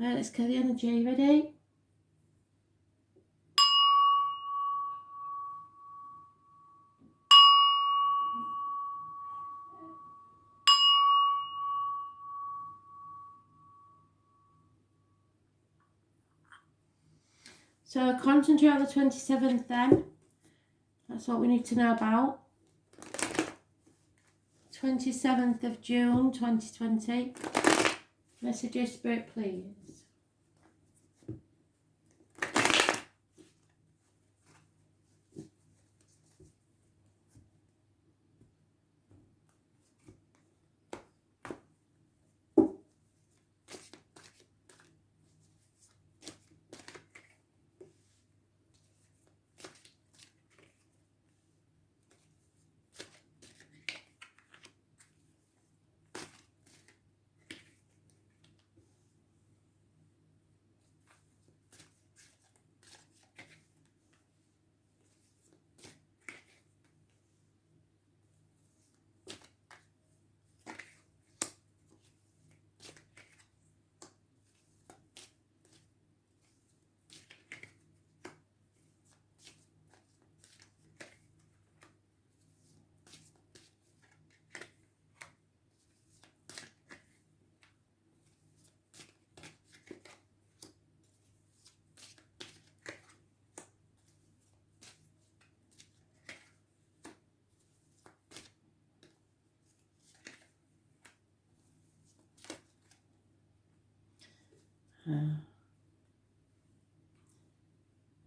Right, let's get the energy. Ready? So concentrate on the 27th then. That's what we need to know about. 27th of June 2020. Messages, Spirit, please.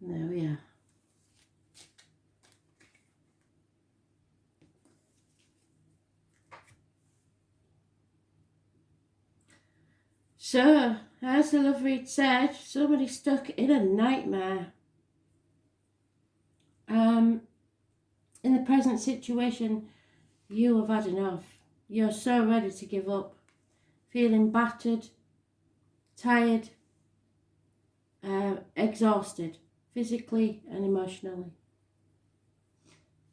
There we are. So, as the love read said, somebody stuck in a nightmare. In the present situation, you have had enough. You're so ready to give up. Feeling battered, tired, exhausted, physically and emotionally.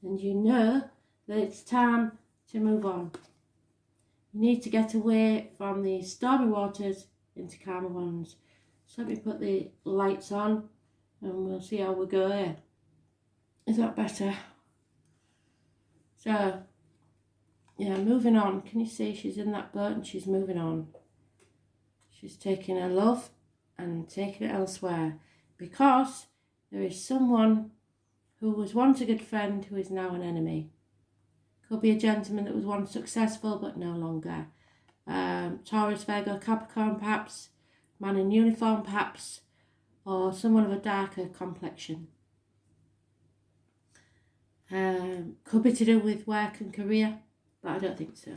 And you know that it's time to move on. You need to get away from the stormy waters into calmer ones. So let me put the lights on and we'll see how we go here. Is that better? So, yeah, moving on. Can you see she's in that boat and she's moving on? She's taking her love and taking it elsewhere because there is someone who was once a good friend who is now an enemy. Could be a gentleman that was once successful but no longer. Taurus, Virgo, Capricorn perhaps, man in uniform perhaps, or someone of a darker complexion. Could be to do with work and career, but I don't think so.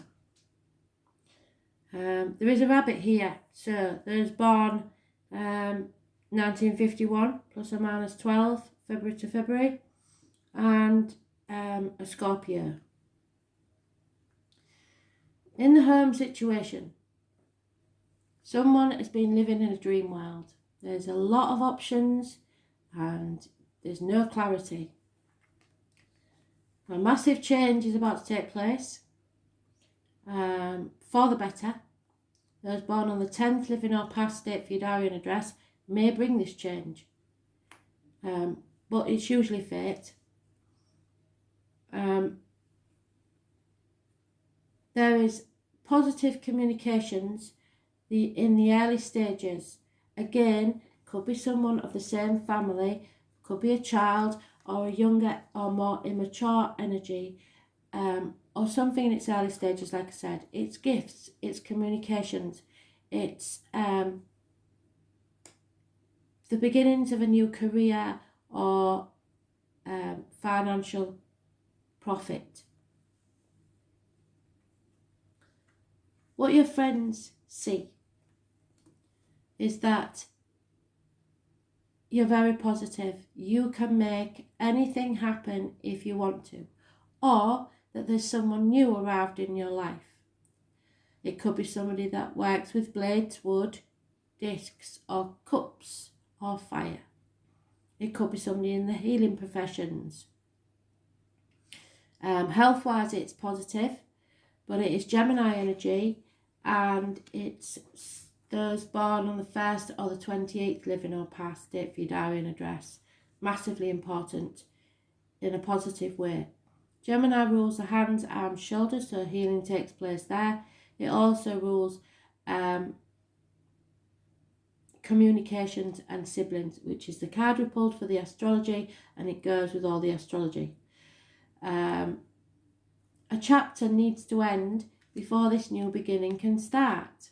There is a rabbit here, so there's born 1951 plus or minus 12, February to February, and a Scorpio. In the home situation, someone has been living in a dream world. There's a lot of options and there's no clarity. A massive change is about to take place for the better. Those born on the 10th, living or past date for your diary and address may bring this change. But it's usually fate. There is positive communications in the early stages. Again, could be someone of the same family, could be a child or a younger or more immature energy, or something in its early stages. Like I said, it's gifts, it's communications, it's the beginnings of a new career or financial profit. What your friends see is that you're very positive. You can make anything happen if you want to. Or that there's someone new arrived in your life. It could be somebody that works with blades, wood, discs, or cups, or fire. It could be somebody in the healing professions. Health-wise, it's positive, but it is Gemini energy, and it's those born on the 1st or the 28th, living or past, date for your diary and address. Massively important in a positive way. Gemini rules the hands, arms, shoulders, so healing takes place there. It also rules communications and siblings, which is the card we pulled for the astrology, and it goes with all the astrology. A chapter needs to end before this new beginning can start.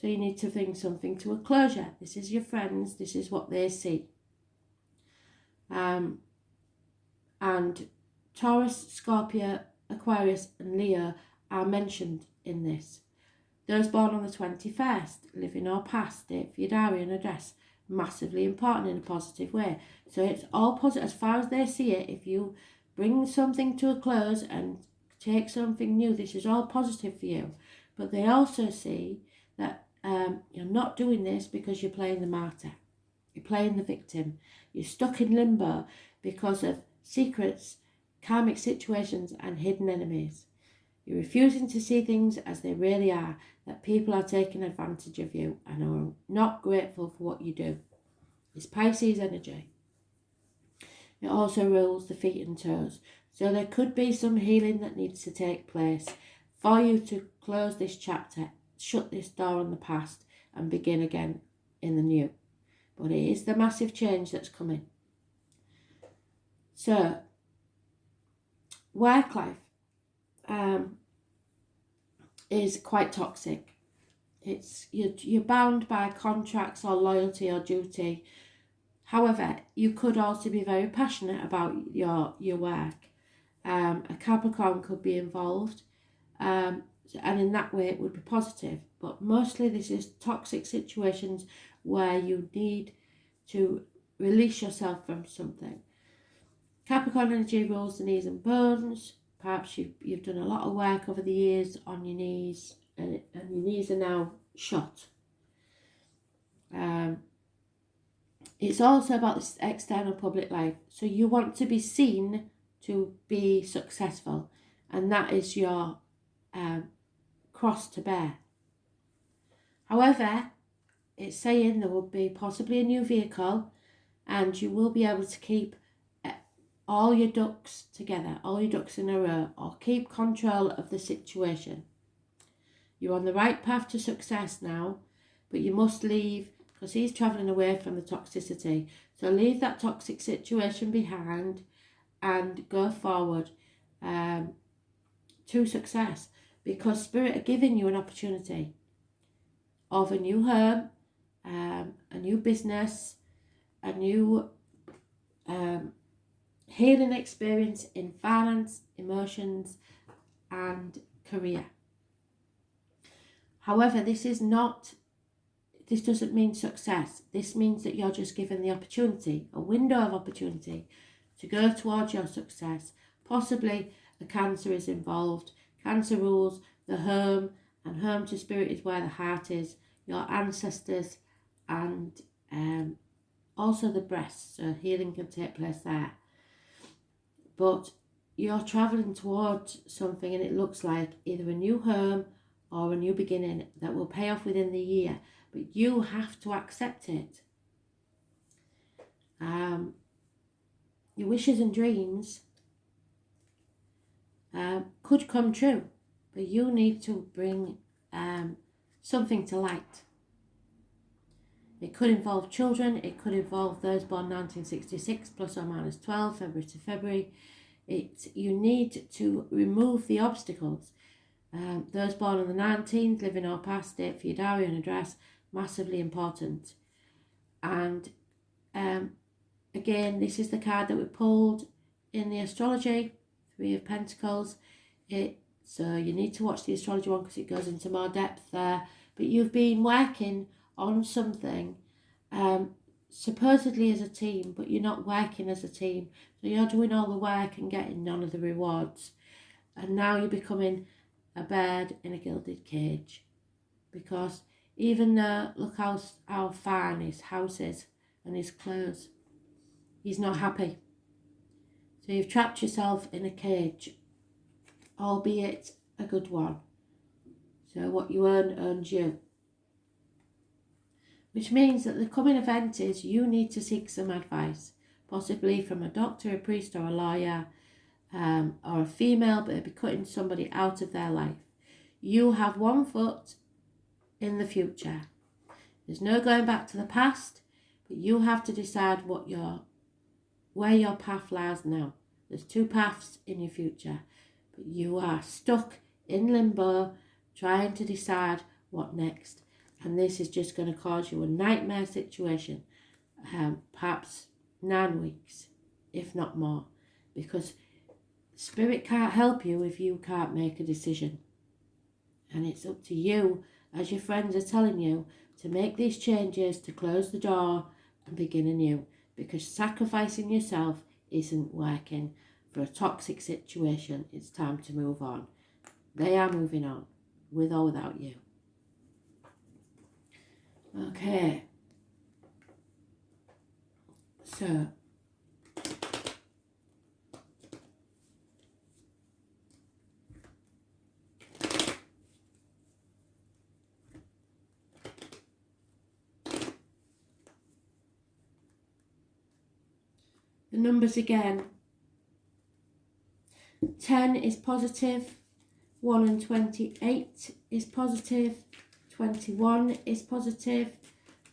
So you need to bring something to a closure. This is your friends, this is what they see. And Taurus, Scorpio, Aquarius and Leo are mentioned in this. Those born on the 21st, living or past, date for your diary and address, massively important in a positive way. So it's all positive as far as they see it. If you bring something to a close and take something new, this is all positive for you. But they also see that you're not doing this because you're playing the martyr. You're playing the victim. You're stuck in limbo because of secrets, karmic situations and hidden enemies. You're refusing to see things as they really are, that people are taking advantage of you and are not grateful for what you do. It's Pisces energy. It also rules the feet and toes. So there could be some healing that needs to take place for you to close this chapter, shut this door on the past and begin again in the new. But it is the massive change that's coming. So, work life is quite toxic. It's you're bound by contracts or loyalty or duty. However, you could also be very passionate about your work. A Capricorn could be involved, and in that way it would be positive. But mostly this is toxic situations where you need to release yourself from something. Capricorn energy rules the knees and bones. Perhaps you've done a lot of work over the years on your knees, and your knees are now shut. It's also about this external public life. So you want to be seen to be successful, and that is your cross to bear. However, it's saying there will be possibly a new vehicle, and you will be able to keep all your ducks together, all your ducks in a row, or keep control of the situation. You're on the right path to success now, but you must leave, because he's travelling away from the toxicity. So leave that toxic situation behind and go forward to success, because Spirit are giving you an opportunity of a new home, a new business, a new healing experience in finance, emotions and career. However, this doesn't mean success. This means that you're just given the opportunity, a window of opportunity to go towards your success. Possibly a Cancer is involved. Cancer rules the home, and home to Spirit is where the heart is, your ancestors, and also the breast, so healing can take place there. But you're travelling towards something, and it looks like either a new home or a new beginning that will pay off within the year, but you have to accept it. Your wishes and dreams could come true, but you need to bring something to light. It could involve children, it could involve those born 1966 plus or minus 12, February to February. You need to remove the obstacles. Those born on the 19th, living or past, date for your diary and address, massively important. And again, this is the card that we pulled in the astrology, Three of Pentacles. So you need to watch the astrology one because it goes into more depth there. But you've been working on something supposedly as a team, but you're not working as a team. So you're doing all the work and getting none of the rewards. And now you're becoming a bird in a gilded cage. Because even though, look how fine his house is and his clothes, he's not happy. So you've trapped yourself in a cage, albeit a good one. So what you earn earns you. which means that the coming event is you need to seek some advice, possibly from a doctor, a priest, or a lawyer, or a female, but it'd be cutting somebody out of their life. You have one foot in the future. There's no going back to the past, but you have to decide where your path lies now. There's two paths in your future, but you are stuck in limbo trying to decide what next. And this is just going to cause you a nightmare situation, perhaps 9 weeks, if not more, because Spirit can't help you if you can't make a decision. And it's up to you, as your friends are telling you, to make these changes, to close the door and begin anew, because sacrificing yourself isn't working for a toxic situation. It's time to move on. They are moving on, with or without you. Okay. So, the numbers again. 10 is positive, 1 and 28 is positive, 21 is positive,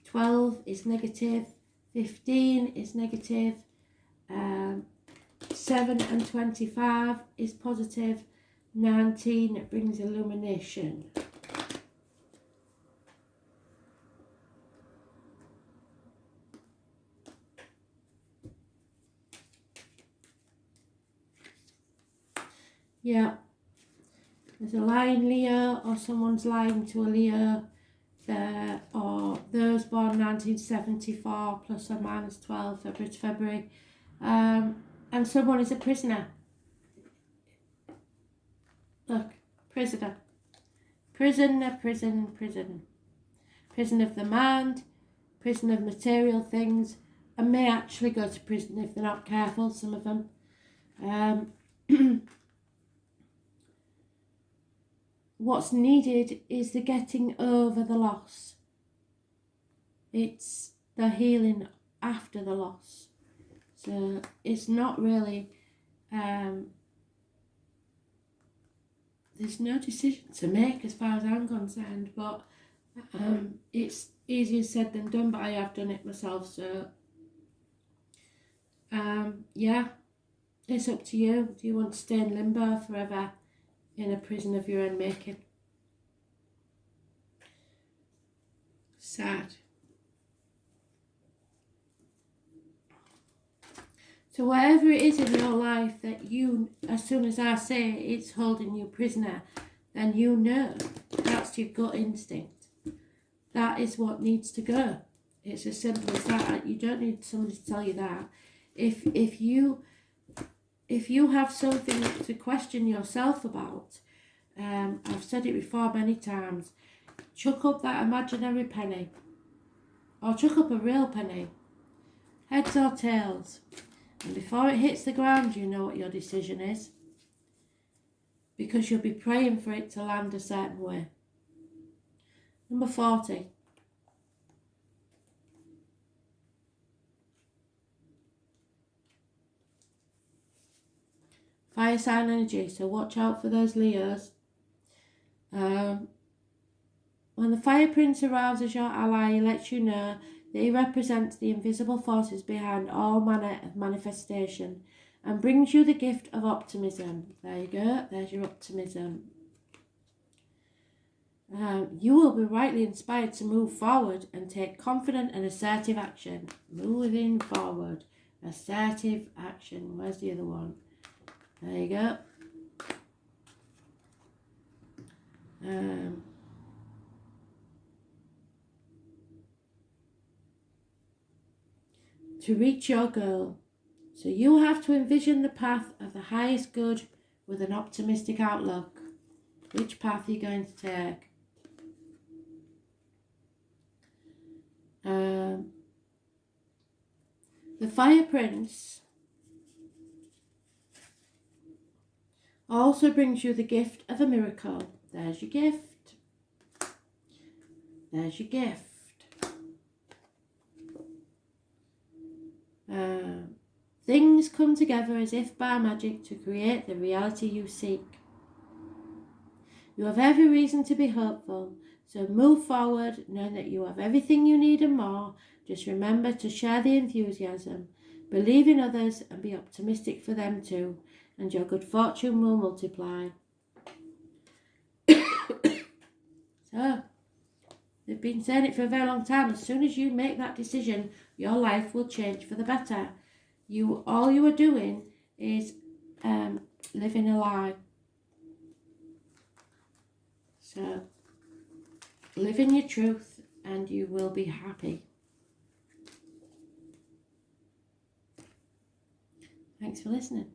12 is negative, 15 is negative, 7 and 25 is positive, 19 brings illumination. Yeah, there's a lying Leo, or someone's lying to a Leo there, or those born 1974 plus or minus 12 February to February, and someone is a prisoner. Look, prisoner. Prisoner, prison, prison. Prison of the mind, prison of material things, and may actually go to prison if they're not careful, some of them. What's needed is the getting over the loss. It's the healing after the loss. So it's not really, there's no decision to make as far as I'm concerned, but it's easier said than done, but I have done it myself. So yeah, it's up to you. Do you want to stay in limbo forever, in a prison of your own making? Sad. So whatever it is in your life that you, as soon as I say it's holding you prisoner, then you know that's your gut instinct. That is what needs to go. It's as simple as that. You don't need somebody to tell you that. If you have something to question yourself about, I've said it before many times, chuck up that imaginary penny, or chuck up a real penny, heads or tails, and before it hits the ground you know what your decision is, because you'll be praying for it to land a certain way. Number 40. Fire sign energy, so watch out for those Leos. When the Fire Prince arrives as your ally, he lets you know that he represents the invisible forces behind all manner of manifestation and brings you the gift of optimism. There you go, there's your optimism. You will be rightly inspired to move forward and take confident and assertive action. Moving forward, assertive action. Where's the other one? There you go. To reach your goal. So you have to envision the path of the highest good with an optimistic outlook. Which path are you going to take? The Fire Prince also brings you the gift of a miracle. There's your gift. There's your gift. come together as if by magic to create the reality you seek. You have every reason to be hopeful, so move forward knowing that you have everything you need and more. Just remember to share the enthusiasm, believe in others and be optimistic for them too, and your good fortune will multiply. So, they've been saying it for a very long time. As soon as you make that decision, your life will change for the better. All you are doing is living a lie. So, live in your truth and you will be happy. Thanks for listening.